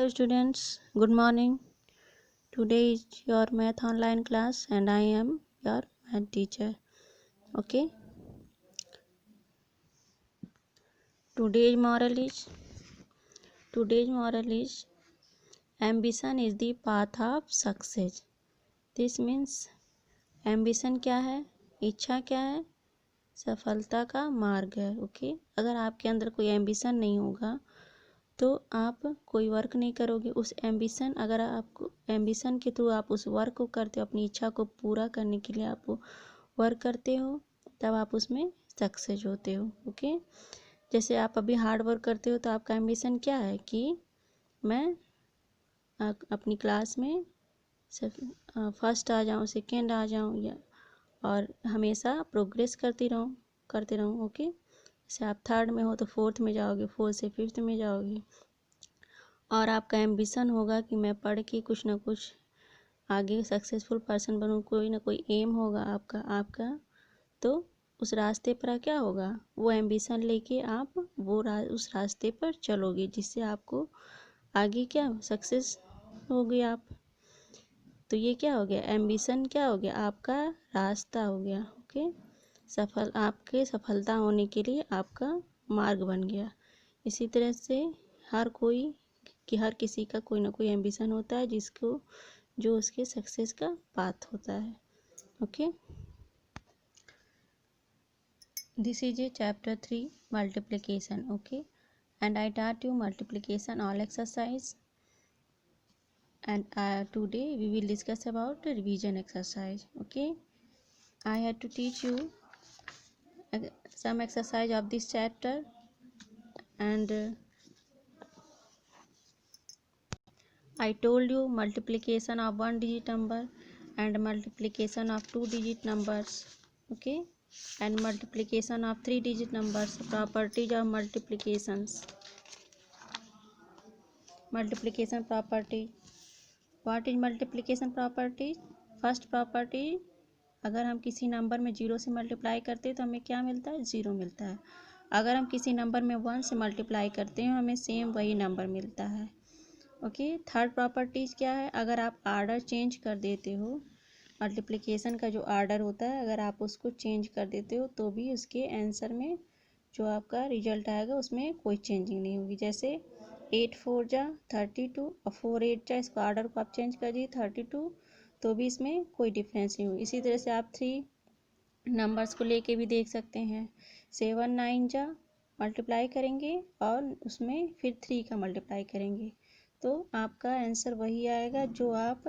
Hello students, good morning. Today is your math online class and I am your math teacher. Okay. Today's moral is ambition is the path of success. This means ambition क्या है, इच्छा क्या है, सफलता का मार्ग है. Okay. अगर आपके अंदर कोई एम्बिशन नहीं होगा तो आप कोई वर्क नहीं करोगे. उस एम्बिशन अगर आपको एम्बिशन के थ्रू आप उस वर्क को करते हो, अपनी इच्छा को पूरा करने के लिए आप वर्क करते हो, तब आप उसमें सक्सेस होते हो. ओके. जैसे आप अभी हार्ड वर्क करते हो तो आपका एम्बिशन क्या है कि मैं अपनी क्लास में फर्स्ट आ जाऊँ, सेकेंड आ जाऊँ, या और हमेशा प्रोग्रेस करते रहूँ. ओके. जैसे आप थर्ड में हो तो फोर्थ में जाओगे, फोर्थ से फिफ्थ में जाओगे, और आपका एम्बिशन होगा कि मैं पढ़ के कुछ ना कुछ आगे सक्सेसफुल पर्सन बनूँ. कोई ना कोई एम होगा आपका तो उस रास्ते पर क्या होगा, वो एम्बिशन लेके आप उस रास्ते पर चलोगे, जिससे आपको आगे क्या सक्सेस होगी आप. तो ये क्या हो गया, एम्बिशन क्या हो गया, आपका रास्ता हो गया. ओके. आपके सफलता होने के लिए आपका मार्ग बन गया. इसी तरह से हर किसी का कोई ना कोई एम्बिशन होता है जो उसके सक्सेस का पाथ होता है. Okay. This is a chapter 3 multiplication. Okay. And I taught you multiplication all exercise, and today we will discuss about revision exercise. Okay. I had to teach you some exercise of this chapter, and I told you multiplication of one digit number and multiplication of two digit numbers. Okay. And multiplication of three digit numbers, properties of multiplications. Multiplication property. What is multiplication property? First property, अगर हम किसी number में zero से multiply करते हैं तो हमें क्या मिलता है, ज़ीरो मिलता है. अगर हम किसी नंबर में वन से मल्टीप्लाई करते हैं हमें सेम वही नंबर मिलता है. ओके. थर्ड प्रॉपर्टीज़ क्या है, अगर आप आर्डर चेंज कर देते हो, मल्टीप्लिकेशन का जो आर्डर होता है अगर आप उसको चेंज कर देते हो तो भी उसके आंसर में जो आपका रिजल्ट आएगा उसमें कोई चेंजिंग नहीं होगी. जैसे 8 4 जा 32 और 4 8 जा, इसको आर्डर को आप चेंज कर दीजिए 32, तो भी इसमें कोई डिफरेंस नहीं होगी. इसी तरह से आप 3 नंबर्स को लेके भी देख सकते हैं. 7 9 जा मल्टीप्लाई करेंगे और उसमें फिर 3 का मल्टीप्लाई करेंगे तो आपका आंसर वही आएगा जो आप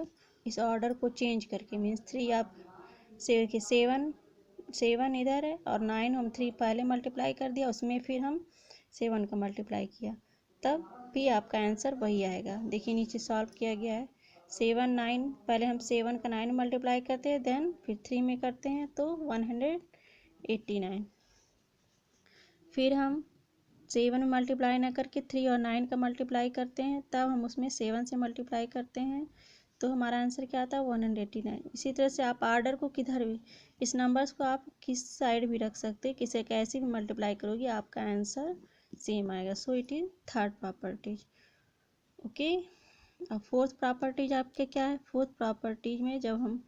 इस ऑर्डर को चेंज करके, मीन्स 3 आप सेवन इधर है और 9 हम 3 पहले मल्टीप्लाई कर दिया, उसमें फिर हम 7 का मल्टीप्लाई किया, तब भी आपका आंसर वही आएगा. देखिए नीचे सॉल्व किया गया है. 7 9, पहले हम 7 का 9 मल्टीप्लाई करते हैं, देन फिर 3 में करते हैं तो 189. फिर हम 7 में मल्टीप्लाई ना करके 3 और 9 का मल्टीप्लाई करते हैं, तब हम उसमें 7 से मल्टीप्लाई करते हैं तो हमारा आंसर क्या आता है, 189. इसी तरह से आप आर्डर को किधर भी, इस नंबर्स को आप किस साइड भी रख सकते हैं, किसे कैसे भी मल्टीप्लाई करोगे आपका आंसर सेम आएगा. So it is third properties. Okay. अब फोर्थ प्रॉपर्टीज आपके क्या है, फोर्थ प्रॉपर्टीज में जब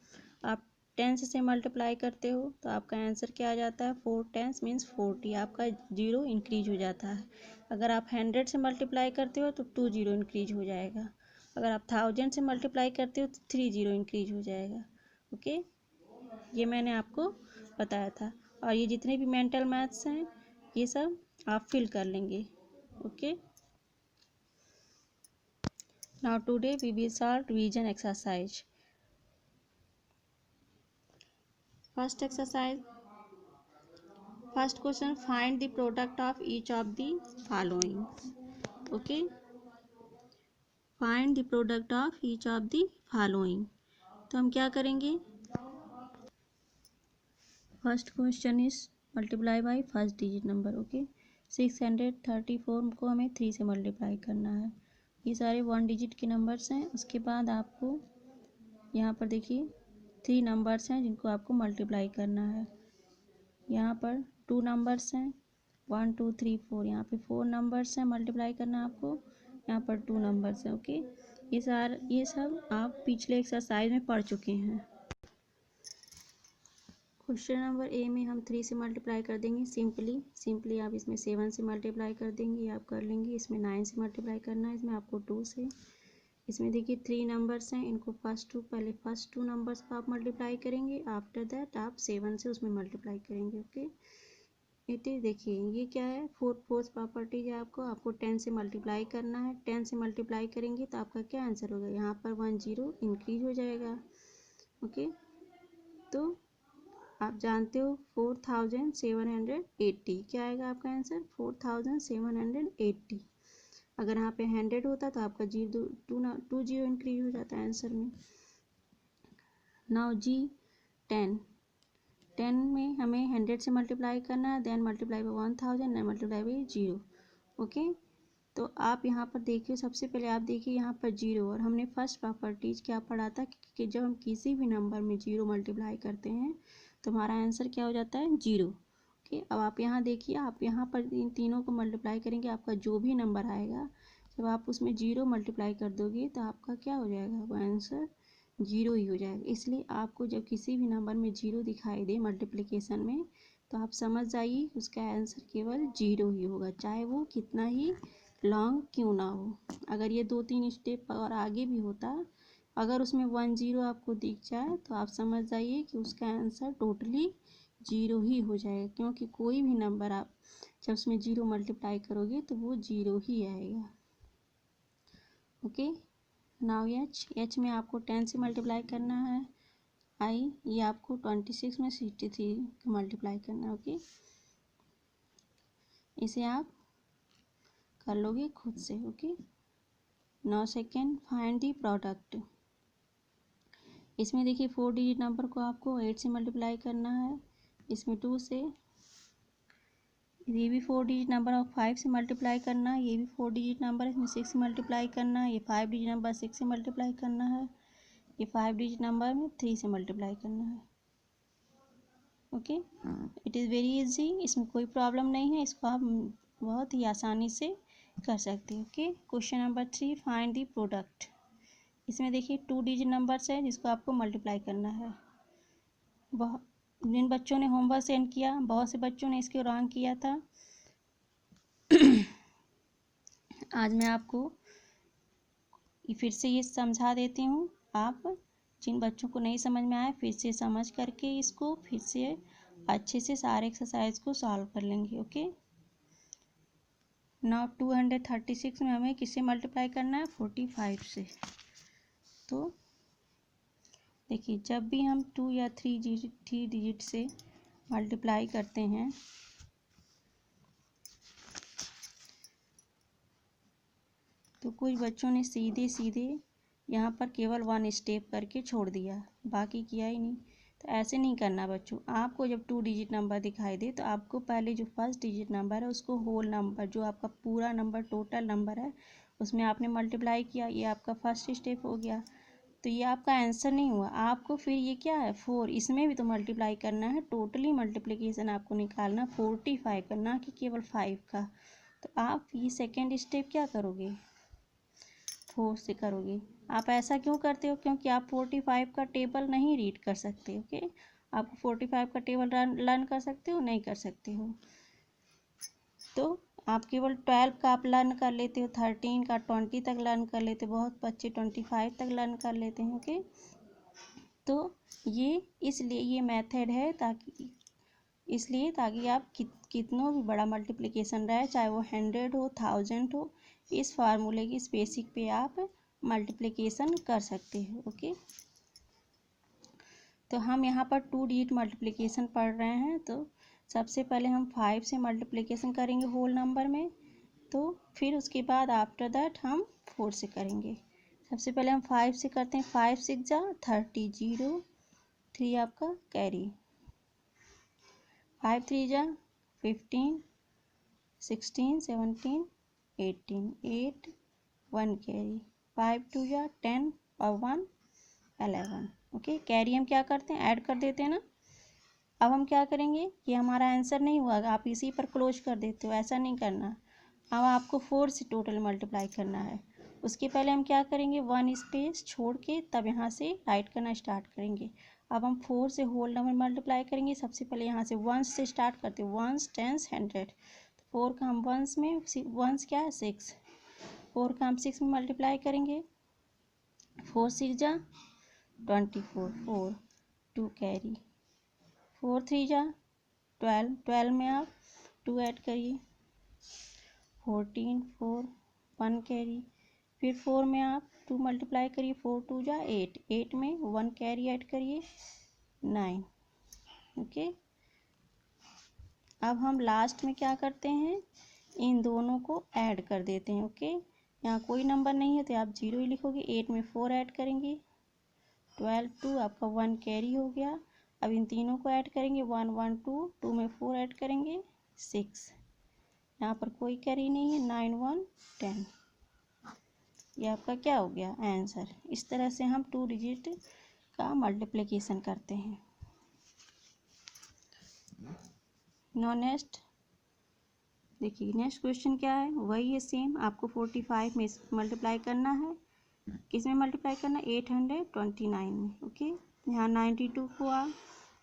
आप टेंस से मल्टीप्लाई करते हो तो आपका आंसर क्या आ जाता है, 4 टेंस मीन्स 40. आपका जीरो इंक्रीज हो जाता है. अगर आप 100 से मल्टीप्लाई करते हो तो 2 जीरो इंक्रीज हो जाएगा. अगर आप 1000 से मल्टीप्लाई करते हो तो 3 जीरो इंक्रीज हो जाएगा. ओके. ये मैंने आपको बताया था. और ये जितने भी मेंटल मैथ्स हैं ये सब आप फिल कर लेंगे. Okay. Now today we will solve revision exercise. First exercise. First question, find the product of each of the following. Okay. Find the product of each of the following. तो हम क्या करेंगे, first question is multiply by first digit number. Okay. 634 को हमें 3 से multiply करना है. ये सारे 1 डिजिट के नंबर्स हैं. उसके बाद आपको यहाँ पर देखिए 3 नंबर्स हैं जिनको आपको मल्टीप्लाई करना है. यहाँ पर 2 नंबर्स हैं 1 2 3 4. यहाँ पे 4 नंबर्स हैं मल्टीप्लाई करना है आपको. यहाँ पर 2 नंबर्स हैं। ओके, ये सब आप पिछले एक्सरसाइज में पढ़ चुके हैं। क्वेश्चन नंबर ए में हम 3 से मल्टीप्लाई कर देंगे। सिंपली आप इसमें 7 से मल्टीप्लाई कर देंगे, आप कर लेंगे। इसमें 9 से मल्टीप्लाई करना है, इसमें आपको 2 से। इसमें देखिए 3 नंबर्स हैं, इनको पहले फर्स्ट 2 नंबर्स को आप मल्टीप्लाई करेंगे, आफ्टर दैट आप 7 से उसमें मल्टीप्लाई करेंगे। ओके, इट इज, देखिए ये क्या है, फोर्थ प्रॉपर्टीज है। आपको 10 से मल्टीप्लाई करना है। 10 से मल्टीप्लाई करेंगे तो आपका क्या आंसर होगा, यहाँ पर 1 0 इंक्रीज हो जाएगा। ओके, तो आप जानते हो 4780 क्या आएगा आपका आंसर, 4780। अगर यहाँ पे 100 होता तो आपका 2 जीरो इंक्रीज हो जाता है आंसर में। नाउ जी 10 में हमें 100 से मल्टीप्लाई करना है, then multiply by 1000 and multiply by 0। Okay, तो आप यहाँ पर देखिए, सबसे पहले आप देखिए यहाँ पर 0, और हमने फर्स्ट प्रॉपर्टीज क्या पढ़ा था कि जब हम किसी भी नंबर में 0 मल्टीप्लाई करते हैं तो हमारा आंसर क्या हो जाता है, 0। ओके, अब आप यहाँ देखिए, आप यहाँ पर इन तीनों को मल्टीप्लाई करेंगे, आपका जो भी नंबर आएगा जब आप उसमें 0 मल्टीप्लाई कर दोगे तो आपका क्या हो जाएगा, वो आंसर 0 ही हो जाएगा। इसलिए आपको जब किसी भी नंबर में 0 दिखाई दे मल्टीप्लिकेशन में तो आप समझ जाइए उसका आंसर केवल 0 ही होगा, चाहे वो कितना ही लॉन्ग क्यों ना हो। अगर ये 2-3 स्टेप और आगे भी होता, अगर उसमें 1 0 आपको दिख जाए तो आप समझ जाइए कि उसका आंसर टोटली 0 ही हो जाएगा, क्योंकि कोई भी नंबर आप जब उसमें 0 मल्टीप्लाई करोगे तो वो 0 ही आएगा। ओके, नाउ एच में आपको 10 से मल्टीप्लाई करना है। ये आपको 26 में 63 मल्टीप्लाई करना है। ओके, इसे आप कर लोगे खुद से। Okay, now second, find the product. इसमें देखिए 4 डिजिट नंबर को आपको 8 से मल्टीप्लाई करना है, इसमें 2 से। ये भी 4 डिजिट नंबर और 5 से मल्टीप्लाई करना है, ये भी 4 डिजिट नंबर है, इसमें 6 से मल्टीप्लाई करना है। ये 5 डिजिट नंबर 6 से मल्टीप्लाई करना है, ये 5 डिजिट नंबर में 3 से मल्टीप्लाई करना है। Okay, it is very easy, इसमें कोई प्रॉब्लम नहीं है, इसको आप बहुत ही आसानी से कर सकते हैं। Okay, question number 3, find the product. इसमें देखिए 2 डिजिट नंबर्स है जिसको आपको मल्टीप्लाई करना है। जिन बच्चों ने होमवर्क सेंड किया, बहुत से बच्चों ने इसको रॉन्ग किया था। आज मैं आपको फिर से ये समझा देती हूँ, आप जिन बच्चों को नहीं समझ में आया फिर से समझ करके इसको फिर से अच्छे से सारे एक्सरसाइज को सॉल्व कर लेंगे। ओके, नाउ 236 में हमें किससे मल्टीप्लाई करना है, 45 से। तो देखिए जब भी हम 2 या 3 डिजिट से मल्टीप्लाई करते हैं तो कुछ बच्चों ने सीधे यहाँ पर केवल 1 स्टेप करके छोड़ दिया, बाकी किया ही नहीं। तो ऐसे नहीं करना बच्चों, आपको जब 2 डिजिट नंबर दिखाई दे तो आपको पहले जो फर्स्ट डिजिट नंबर है उसको होल नंबर, जो आपका पूरा नंबर टोटल नंबर है उसमें आपने मल्टीप्लाई किया, ये आपका फर्स्ट स्टेप हो गया। तो ये आपका आंसर नहीं हुआ, आपको फिर ये क्या है 4, इसमें भी तो मल्टीप्लाई करना है, टोटली मल्टीप्लिकेशन आपको निकालना 45 का, ना कि केवल 5 का। तो आप ये सेकेंड स्टेप क्या करोगे, 4 से करोगे। आप ऐसा क्यों करते हो, क्योंकि आप 45 का टेबल नहीं रीड कर सकते। ओके, आप 45 का टेबल लर्न कर सकते हो, नहीं कर सकते हो। तो आप केवल 12 का आप लर्न कर लेते हो, 13 का 20 तक लर्न कर लेते हो, बहुत बच्चे 25 तक लर्न कर लेते हैं। ओके, तो ये इसलिए ये मेथड है ताकि आप कितनों भी बड़ा मल्टीप्लिकेशन रहे, चाहे वो 100 हो 1000 हो, इस फार्मूले की बेसिक पे आप मल्टीप्लिकेशन कर सकते हो। ओके, तो हम यहाँ पर 2 डिजिट मल्टीप्लिकेशन पढ़ रहे हैं, तो सबसे पहले हम 5 से मल्टीप्लिकेशन करेंगे होल नंबर में, तो फिर उसके बाद आफ्टर दैट हम 4 से करेंगे। सबसे पहले हम 5 से करते हैं, 5 6 जा 30, 0 3 आपका कैरी, 5 3 जा 15, 16 17 18 8 1 कैरी, 5 2 जा 10 और 1 11। ओके, कैरी हम क्या करते हैं, ऐड कर देते हैं ना। अब हम क्या करेंगे, ये हमारा आंसर नहीं हुआ, आप इसी पर क्लोज कर देते हो, ऐसा नहीं करना। अब आपको 4 से टोटल मल्टीप्लाई करना है। उसके पहले हम क्या करेंगे, 1 स्पेस छोड़ के तब यहाँ से राइट करना स्टार्ट करेंगे। अब हम 4 से होल नंबर मल्टीप्लाई करेंगे। सबसे पहले यहाँ से वंस से स्टार्ट करते हैं, वंस, टेंस, 100। 4 का हम वंस में, वंस क्या है 6, 4 का हम 6 में मल्टीप्लाई करेंगे। 4 6 जा 24, 4 2 कैरी, 4 3 जा 12, 12 में आप 2 ऐड करिए, 14 4 1 कैरी, फिर 4 में आप 2 मल्टीप्लाई करिए, 4 2 जा 8, 8 में 1 कैरी ऐड करिए, 9। ओके, अब हम लास्ट में क्या करते हैं, इन दोनों को ऐड कर देते हैं। ओके, यहाँ कोई नंबर नहीं है तो आप 0 ही लिखोगे। 8 में 4 ऐड करेंगे, 12 2 आपका 1 कैरी हो गया। अब इन तीनों को ऐड करेंगे, 1 1 2, 2 में 4 ऐड करेंगे 6, यहाँ पर कोई कैरी नहीं है, 9 1 10। ये आपका क्या हो गया आंसर। इस तरह से हम 2 डिजिट का मल्टीप्लिकेशन करते हैं। नो नेक्स्ट देखिए, नेक्स्ट क्वेश्चन क्या है, वही है सेम। आपको 45 में मल्टीप्लाई करना है। किस में मल्टीप्लाई करना है, 829 में। ओके, यहाँ 92 को आप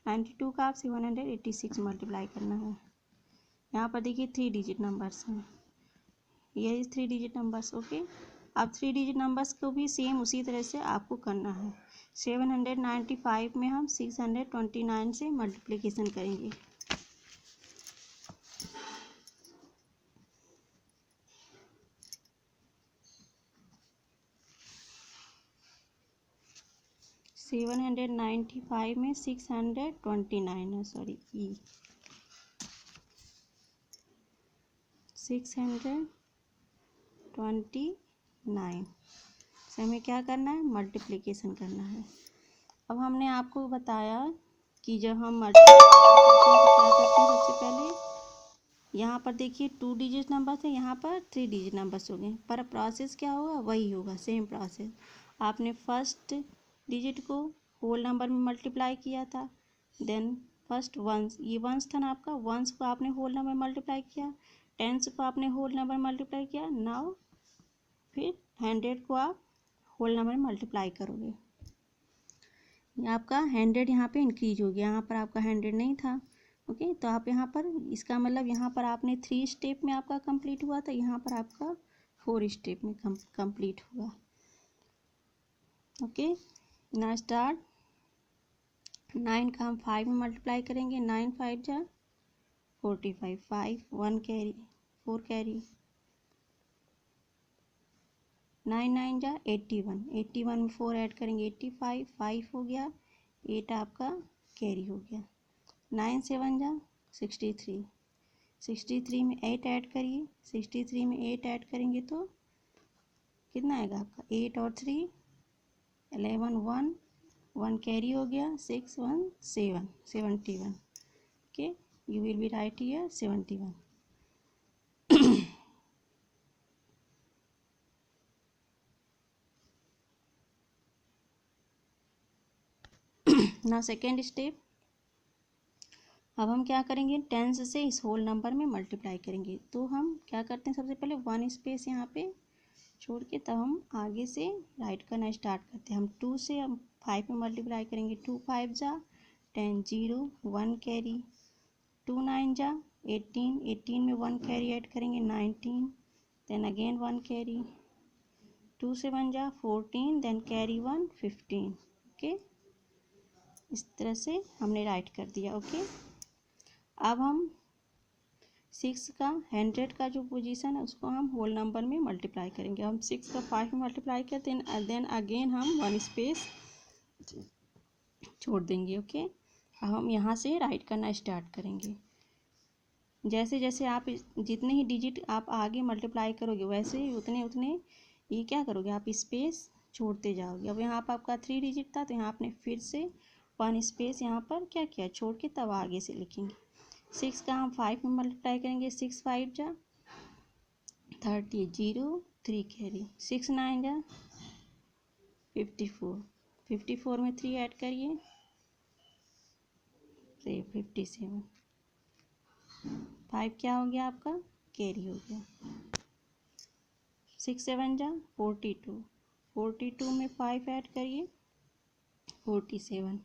92 का आप 786 मल्टीप्लाई करना है। यहाँ पर देखिए 3 डिजिट नंबर्स हैं, ये 3 डिजिट नंबर्स। ओके, अब 3 डिजिट नंबर्स को भी सेम उसी तरह से आपको करना है। 795 में हम 629 से मल्टीप्लिकेशन करेंगे। सेवन 795 में 629 है, सॉरी 629 से हमें क्या करना है, मल्टीप्लिकेशन करना है। अब हमने आपको बताया कि जब हम मल्टीप्लिकेशन करते हैं तो क्या करते हैं, सबसे पहले यहाँ पर देखिए 2 डिजिट नंबर थे, यहाँ पर 3 डिजिट नंबर्स हो गए, पर प्रोसेस क्या होगा, वही होगा, सेम प्रोसेस। आपने फर्स्ट डिजिट को होल नंबर में मल्टीप्लाई किया था, देन फर्स्ट वंस, ये वंस था ना आपका, वंस को आपने होल नंबर मल्टीप्लाई किया, टेंस को आपने होल नंबर मल्टीप्लाई किया, नाउ फिर 100 को आप होल नंबर में मल्टीप्लाई करोगे। आपका 100 यहाँ पे इंक्रीज हो गया, यहाँ पर आपका 100 नहीं था। ओके, तो आप यहाँ पर, इसका मतलब यहाँ पर आपने 3 स्टेप में आपका कंप्लीट हुआ था, यहाँ पर आपका 4 स्टेप में कंप्लीट हुआ। ओके, ना स्टार्ट। 9 का हम 5 में मल्टीप्लाई करेंगे, 9 5 जा 45, 5 1 कैरी, 4 कैरी, 9 9 जा 81, 81 में 4 ऐड करेंगे 85, 5 हो गया, 8 आपका कैरी हो गया, 9 7 जा 63, 63 में 8 ऐड करिए, 63 में 8 ऐड करेंगे तो कितना आएगा आपका, 8 और 3 11, 1 1 कैरी हो गया, 6 1 7 71। Okay, you will be right here 71। ना सेकेंड स्टेप, अब हम क्या करेंगे, टेंस से इस होल नंबर में मल्टीप्लाई करेंगे। तो हम क्या करते हैं, सबसे पहले 1 स्पेस यहाँ पे छोड़ के तब हम आगे से राइट करना स्टार्ट करते हैं। हम 2 से हम 5 में मल्टीप्लाई करेंगे, 2 5 जा 10, 0 1 कैरी, 2 9 जा 18, 18 में 1 कैरी ऐड करेंगे 19, देन अगेन 1 कैरी, 2 7 जा 14, देन कैरी 1 15। ओके, इस तरह से हमने राइट कर दिया। ओके, अब हम 6 का 100 का जो पोजीशन है उसको हम होल नंबर में मल्टीप्लाई करेंगे। हम 6 का 5 में मल्टीप्लाई करते हैं, देन अगेन हम 1 स्पेस छोड़ देंगे। ओके, अब हम यहाँ से राइट करना स्टार्ट करेंगे। जैसे जैसे आप जितने ही डिजिट आप आगे मल्टीप्लाई करोगे वैसे ही उतने उतने ये क्या करोगे, आप स्पेस छोड़ते जाओगे। अब यहाँ पर आपका 3 डिजिट था तो यहाँ आपने फिर से 1 स्पेस यहाँ पर क्या किया, छोड़ के तब आगे से लिखेंगे। 6 का हम 5 में मल्टीप्लाई करेंगे, 6 5 जा 30, 0 3 कैरी, 6 9 जा 54, 54 में 3 ऐड करिए 57, 5 क्या हो गया आपका, कैरी हो गया। 6 7 जा 42, 42 में 5 ऐड करिए 47,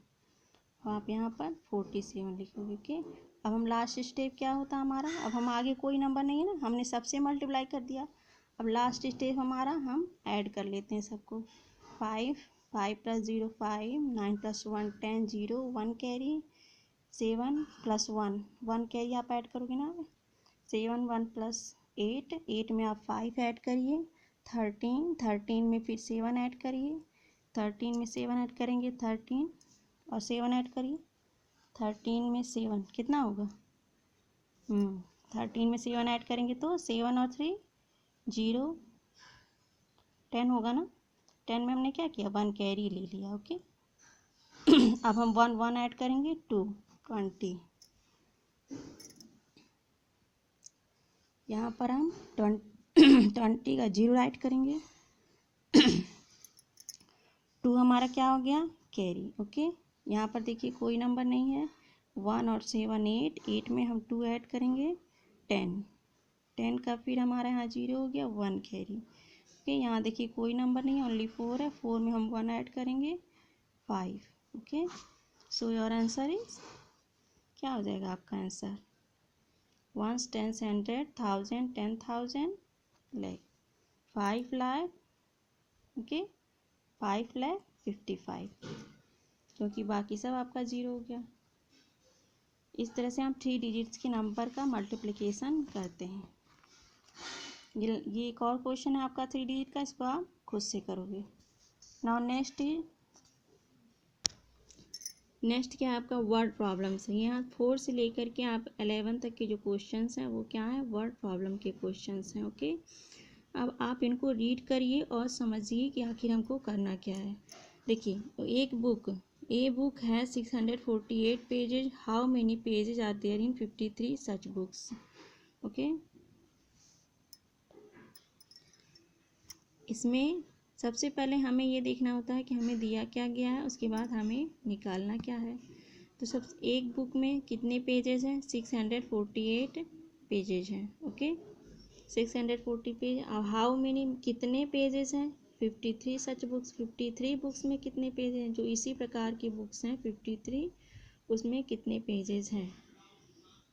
आप यहाँ पर 47 लिखोगे। ओके, अब हम लास्ट स्टेप क्या होता है हमारा, अब हम आगे कोई नंबर नहीं है ना, हमने सबसे मल्टीप्लाई कर दिया। अब लास्ट स्टेप हमारा हम ऐड कर लेते हैं सबको। 5 5 + 0 5, 9 + 1 10, 0 1 कैरी, 7 + 1 1 कैरी आप ऐड करोगे ना, 7 1 + 8 8 में आप 5 ऐड करिए, 13 13 में फिर 7 ऐड करिए, 13 में 7 ऐड करेंगे 13 और 7 ऐड करिए, 13 में 7 कितना होगा, 13 में 7 ऐड करेंगे तो 7 और 3 0 10 होगा ना। 10 में हमने क्या किया, 1 कैरी ले लिया। ओके, अब हम 1 1 ऐड करेंगे 2 20, यहाँ पर हम 20 का 0 ऐड करेंगे 2 हमारा क्या हो गया, कैरी। ओके, यहाँ पर देखिए कोई नंबर नहीं है, 1 और 7 8, 8 में हम 2 ऐड करेंगे 10, 10 का फिर हमारा यहाँ 0 हो गया 1 कैरी। ओके, यहाँ देखिए कोई नंबर नहीं है, ओनली 4 है, 4 में हम 1 ऐड करेंगे 5। Okay, so your answer is, क्या हो जाएगा आपका आंसर, 1 10 100 1000 10,000 लाख 5 लाख। ओके, 5 लाख 55, क्योंकि बाकी सब आपका 0 हो गया। इस तरह से हम 3 डिजिट्स के नंबर का मल्टीप्लिकेशन करते हैं। ये एक और क्वेश्चन है आपका 3 डिजिट का, इसको आप खुद से करोगे। नाउ नेक्स्ट क्या है आपका, वर्ड प्रॉब्लम्स है। यहाँ 4 से लेकर के आप 11 तक के जो क्वेश्चंस हैं वो क्या है, वर्ड प्रॉब्लम के क्वेश्चंस हैं। ओके, अब आप इनको रीड करिए और समझिए कि आखिर हमको करना क्या है। देखिए, एक बुक है 648 pages, how many pages are there in 53 such books. Okay, इसमें सबसे पहले हमें ये देखना होता है कि हमें दिया क्या गया है, उसके बाद हमें निकालना क्या है। तो सब एक बुक में कितने पेजेस हैं, 648 पेजेज हैं। Okay, 640 page. अब हाउ मेनी कितने पेजेस हैं, 53 सच बुक्स, 53 बुक्स में कितने पेज हैं, जो इसी प्रकार की बुक्स हैं 53, उसमें कितने पेजेस हैं।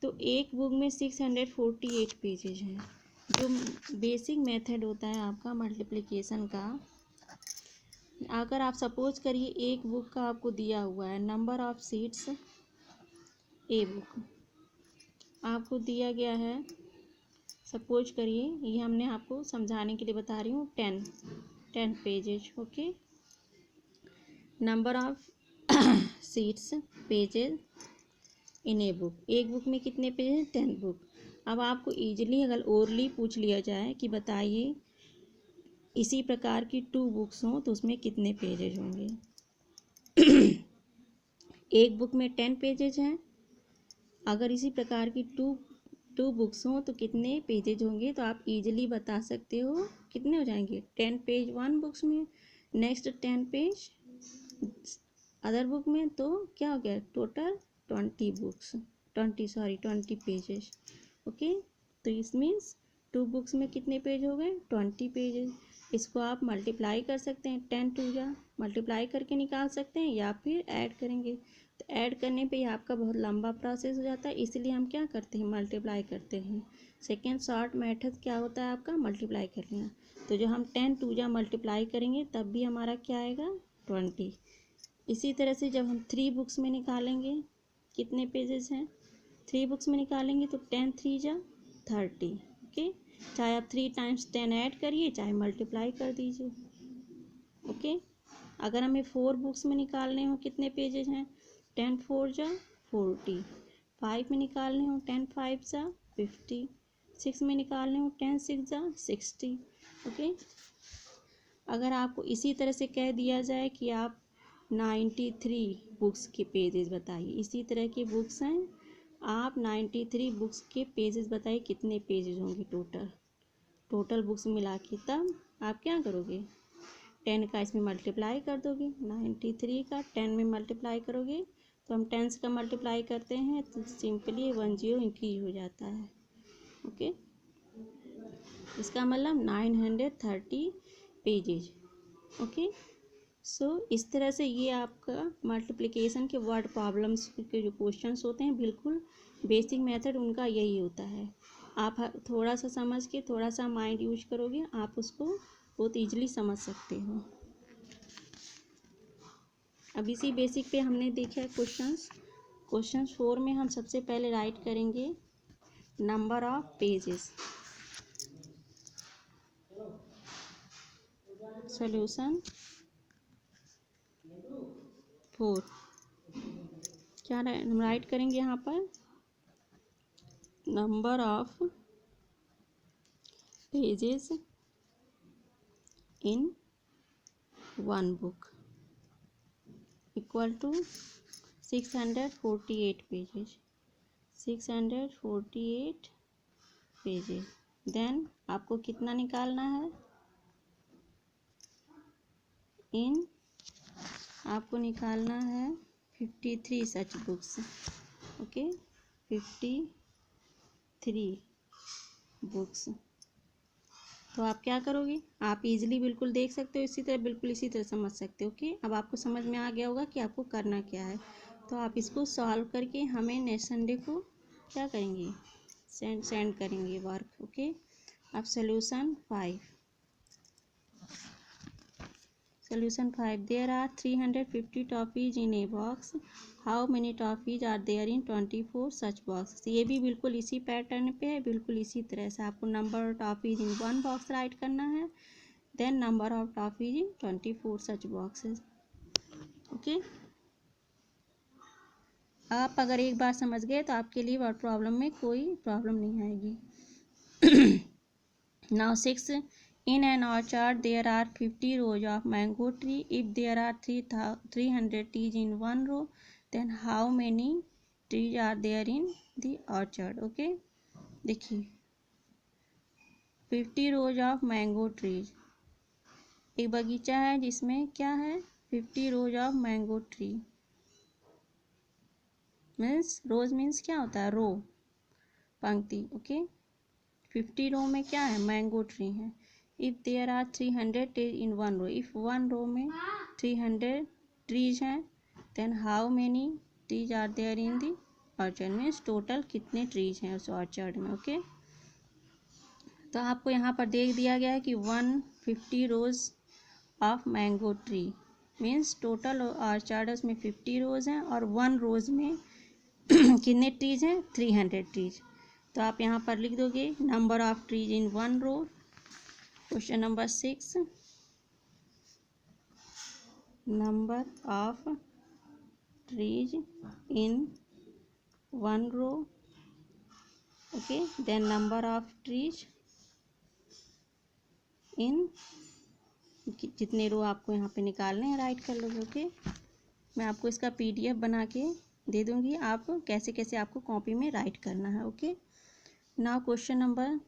तो एक बुक में 648 पेजेज हैं। जो बेसिक मेथड होता है आपका मल्टीप्लिकेशन का, अगर आप सपोज करिए एक बुक का आपको दिया हुआ है number of seats, a book आपको दिया गया है, सपोज करिए, ये हमने आपको समझाने के लिए बता रही हूँ, 10 pages. Okay, number of seats pages in a book, एक बुक में कितने पेज हैं, 10 बुक। अब आपको इजीली अगर ओरली पूछ लिया जाए कि बताइए इसी प्रकार की 2 बुक्स हों तो उसमें कितने पेजेज होंगे। एक बुक में 10 पेजेज हैं, अगर इसी प्रकार की टू बुक्स हों तो कितने पेजेज होंगे, तो आप इजीली बता सकते हो कितने हो जाएंगे, 10 पेज 1 बुक्स में, नेक्स्ट 10 पेज अदर बुक में, तो क्या हो गया टोटल 20 पेजेस। ओके, तो इस मीन्स 2 बुक्स में कितने पेज हो गए, 20 पेजेस। इसको आप मल्टीप्लाई कर सकते हैं, 10 2 जा मल्टीप्लाई करके निकाल सकते हैं, या फिर ऐड करेंगे। तो ऐड करने पे आपका बहुत लंबा प्रोसेस हो जाता है, इसलिए हम क्या करते हैं, मल्टीप्लाई करते हैं। सेकेंड शॉर्ट मेथड क्या होता है आपका, मल्टीप्लाई कर लेना। तो जो हम 10 2 जा मल्टीप्लाई करेंगे तब भी हमारा क्या आएगा, 20। इसी तरह से जब हम 3 बुक्स में निकालेंगे, कितने पेजेस हैं, 3 बुक्स में निकालेंगे तो 10 3 जा 30। ओके, चाहे आप 3 टाइम्स 10 ऐड करिए, चाहे मल्टीप्लाई कर दीजिए। ओके, अगर हमें 4 बुक्स में निकालने हो कितने पेजेस हैं, 10 4 जा 40, 5 में निकालने हो 10 5 जा 50, 6 में निकालने हो 10 6 जा 60। ओके, अगर आपको इसी तरह से कह दिया जाए कि आप 93 बुक्स के पेजेस बताइए, इसी तरह की बुक्स हैं, आप 93 बुक्स के पेजेस बताइए कितने पेजेस होंगे टोटल बुक्स मिला के, तब आप क्या करोगे, 10 का इसमें मल्टीप्लाई कर दोगे, 93 का 10 में मल्टीप्लाई करोगे, तो हम 10 का मल्टीप्लाई करते हैं तो सिंपली 10 इंक्रीज हो जाता है। ओके, इसका मतलब 930 पेजेज। ओके, सो इस तरह से ये आपका मल्टीप्लिकेशन के वर्ड प्रॉब्लम्स के जो क्वेश्चंस होते हैं, बिल्कुल बेसिक मेथड उनका यही होता है। आप थोड़ा सा समझ के, थोड़ा सा माइंड यूज करोगे, आप उसको बहुत ईजिली समझ सकते हो। अब इसी बेसिक पे हमने देखा है क्वेश्चंस। क्वेश्चन 4 में हम सबसे पहले राइट करेंगे नंबर ऑफ पेजेस। सॉल्यूशन 4 क्या हम राइट करेंगे यहाँ पर, number of pages in one book equal to 648 pages, 648 pages. Then आपको कितना निकालना है, इन आपको निकालना है 53 सच बुक्स। Okay, 53 books. तो आप क्या करोगे, आप इजीली बिल्कुल देख सकते हो, इसी तरह बिल्कुल इसी तरह समझ सकते हो। ओके, अब आपको समझ में आ गया होगा कि आपको करना क्या है। तो आप इसको सॉल्व करके हमें नेक्स्ट संडे को क्या करेंगे, सेंड करेंगे वर्क। ओके, अब solution 5। Solution 5. There are 350 toffees in a box. How many toffees are there in 24 such boxes? ये भी बिल्कुल इसी पैटर्न पे है, बिल्कुल इसी तरह से आपको number of toffees in one box write करना है, then number of toffees in 24 such boxes. Okay, आप अगर एक बार समझ गए तो आपके लिए वर्ड प्रॉब्लम में कोई प्रॉब्लम नहीं आएगी। Now 6. In an orchard there are 50 rows of mango tree. If there are 300 trees in one row, then how many trees are there in the orchard? Okay, देखिए 50 rows of mango trees, एक बगीचा है जिसमें क्या है, 50 rows of mango tree। Means rows means क्या होता है, रो, पंक्ति। ओके, 50 रो में क्या है, मैंगो ट्री है। If there are 300 trees in one row, if one row में 300 ट्रीज हैं, then how many trees are there in the orchard, means total कितने ट्रीज हैं उस ऑर्चर्ड में। ओके, तो आपको यहाँ पर देख दिया गया है कि 150 रोज of mango tree, means total orchard में 50 रोज हैं और वन रोज में कितने ट्रीज हैं, 300 ट्रीज। तो आप यहाँ पर लिख दोगे number of trees in one row. Question number 6, number of trees in one row. Okay, then number of trees in, जितने रो आपको यहाँ पे निकालने हैं राइट कर लोगे। ओके, मैं आपको इसका PDF बना के दे दूँगी, आप कैसे कैसे आपको कॉपी में राइट करना है। Okay, now question number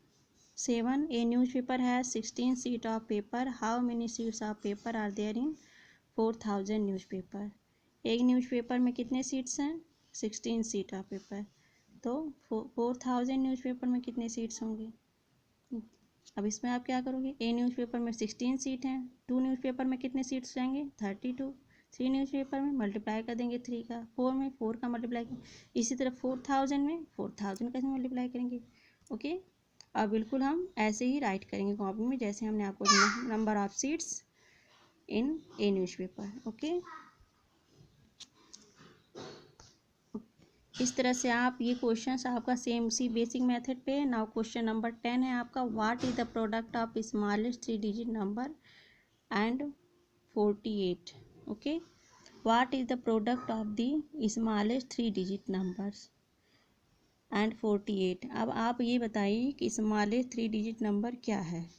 7. A newspaper has 16 sheets of paper. How many sheets of paper are there in 4000 newspaper? एक न्यूज़पेपर में कितने सीट्स हैं, 16 सीट ऑफ पेपर। तो 4000 न्यूज़पेपर में कितने सीट्स होंगे। अब इसमें आप क्या करोगे, ए न्यूज़पेपर में 16 सीट हैं, 2 न्यूज़पेपर में कितने सीट्स जाएंगे, 32। 3 न्यूज़पेपर में मल्टीप्लाई कर देंगे 3 का, 4 में 4 का मल्टीप्लाई करेंगे। इसी तरह 4000 में 4000 कैसे मल्टीप्लाई करेंगे। ओके, और बिल्कुल हम ऐसे ही राइट करेंगे कॉपी में, जैसे हमने आपको number of seats in A newspaper. Okay, इस तरह से आप ये क्वेश्चंस आपका सेम सी बेसिक मेथड पे है। नाउ क्वेश्चन नंबर 10 है आपका, what is the product of smallest 3 digit number and 48। Okay, what is the product of the smallest 3 digit numbers and 48। अब आप ये बताइए कि स्मॉलेस्ट 3 डिजिट नंबर क्या है।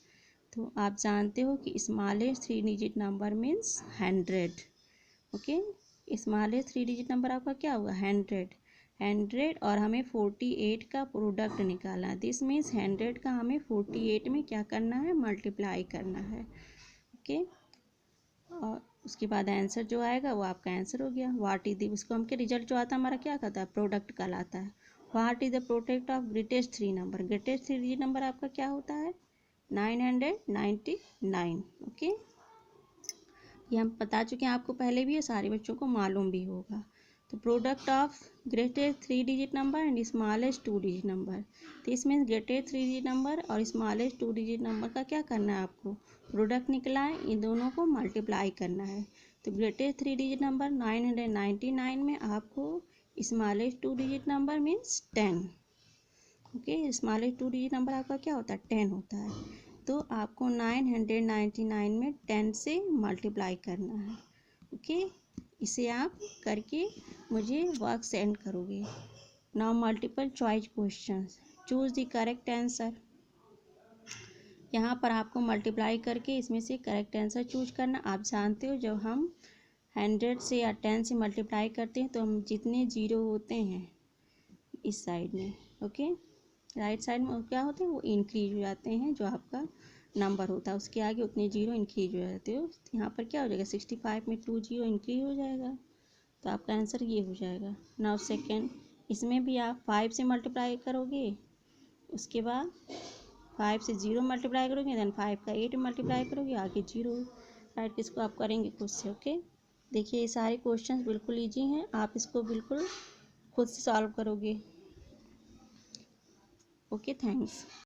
तो आप जानते हो कि smallest 3 digit number means 100। Okay, smallest 3 digit number आपका क्या होगा, 100 और हमें 48 का प्रोडक्ट निकालना है। दिस मीन्स 100 का हमें 48 में क्या करना है, मल्टीप्लाई करना है। ओके, और उसके बाद आंसर जो आएगा वो आपका आंसर हो गया। व्हाट इज द, उसको हम के रिजल्ट जो आता है हमारा क्या कहता है, प्रोडक्ट कहलाता है। What is the product of greatest 3 number, greatest 3 digit number आपका क्या होता है, 999। ओके, ये हम बता चुके हैं आपको पहले भी, ये सारे बच्चों को मालूम भी होगा। तो product of greatest 3 digit number and smallest 2 digit number, तो इसमें ग्रेटेस्ट 3 डिजिट नंबर और स्मॉलेस्ट 2 डिजिट नंबर का क्या करना है आपको, प्रोडक्ट निकला है, इन दोनों को मल्टीप्लाई करना है। तो ग्रेटेस्ट 3 डिजिट नंबर 999 में आपको smallest 2 digit number means 10। Okay, smallest 2 digit number आपका क्या होता है, 10 होता है। तो आपको 999 में 10 से मल्टीप्लाई करना है। ओके, इसे आप करके मुझे वर्क सेंड करोगे। Now multiple choice questions, choose the correct answer. यहाँ पर आपको मल्टीप्लाई करके इसमें से करेक्ट आंसर चूज करना। आप जानते हो जब हम 100 से या 10 से मल्टीप्लाई करते हैं तो हम जितने जीरो होते हैं इस साइड में, ओके, राइट साइड में क्या होते हैं, वो इंक्रीज हो जाते हैं। जो आपका नंबर होता है उसके आगे उतने जीरो इंक्रीज हो जाते हो। यहाँ पर क्या हो जाएगा, 65 में 2 जीरो इंक्रीज हो जाएगा, तो आपका आंसर ये हो जाएगा। नाउ सेकेंड, इसमें भी आप 5 से मल्टीप्लाई करोगे, उसके बाद 5 से 0 मल्टीप्लाई करोगे, देन 5 का 8 मल्टीप्लाई करोगे, आगे 0, राइट। इसको आप करेंगे खुद से। ओके, देखिए ये सारे क्वेश्चंस बिल्कुल ईजी हैं, आप इसको बिल्कुल खुद से सॉल्व करोगे। Okay, thanks.